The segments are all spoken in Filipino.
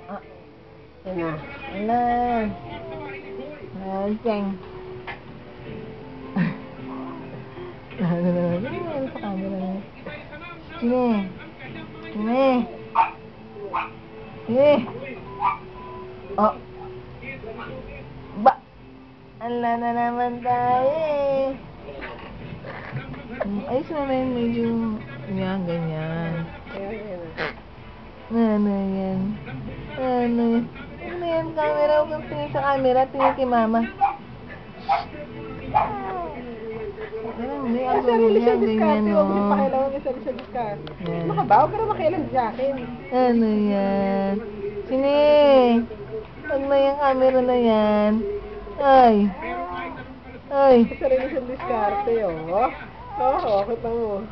Ah, yan na. Ala. Ayan. Ano na. Ano sa camera na. Sine. Sine. Sine. Oh. Ba. Ala na naman tayo eh. Ayos naman medyo yan, ganyan. Ano yan? Ano yan? Ano yan? Camera, huwag kang tingin sa camera. Tingin kay mama. Hindi, ang sarili siya diskarte. Huwag mo pakialaman may sarili siya diskarte. Ano ka ba? Huwag ka na makialam sa akin. Ano yan? Sine! Huwag na yung camera na yan. Ay! Ay! May sarili siyang diskarte, oh. Oo, kita mo.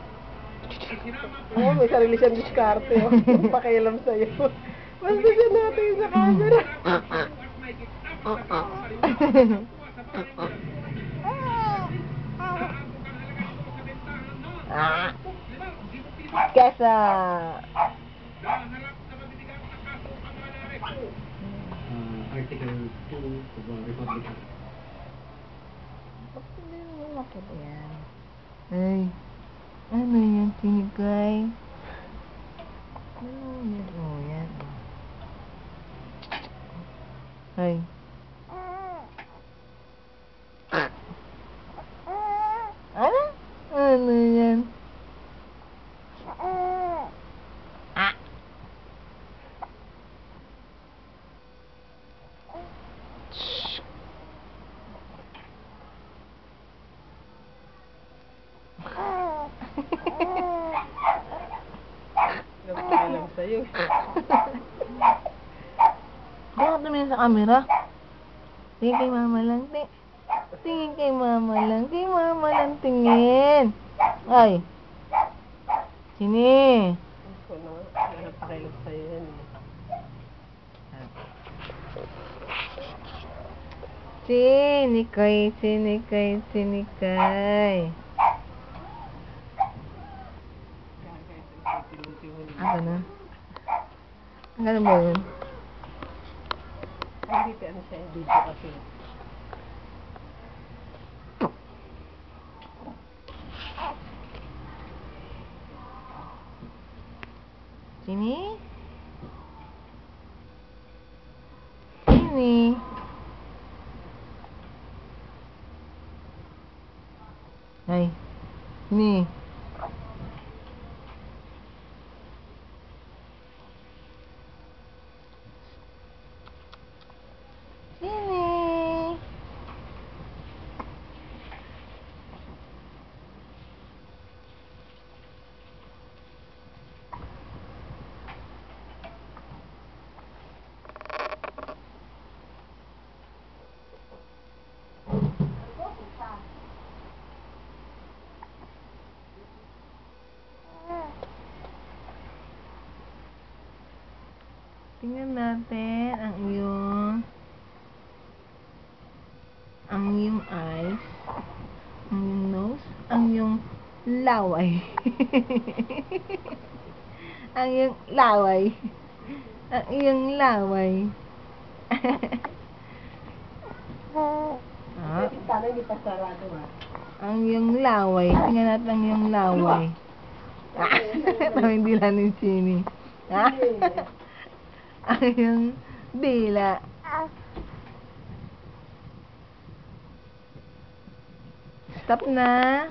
Oo, may sarili siyang diskarte, oh. Pakialam sa'yo. Basta siya natin sa camera. Kesa. Article 2 of the Republic Act. Bakit hindi mo makita yan? Ay, ano yan, tinigay? Ano yan? Oh, yan. Ay. Ano? Ano yan? Ah. Alam sa'yo. Bakit tumingin sa camera? Tingin kay mama lang. Tingin kay mama lang. Kay mama lang tingin. Ay. Sini. Ako naman. Napakilag sa'yo yan. Sinikay, sinikay, sinikay. Ano na? Ano ba yun? Hindi ano siya yung video kasi. Sini? Sini? Ay. Sini? Tingnan natin ang iyong eyes, ang iyong nose, ang iyong laway. Ang iyong laway. Ang iyong laway. Sana hindi pa sarado ang iyong laway. Tingnan natin ang iyong laway. Hindi lang yung sini. Ang iyong dila. Stop na.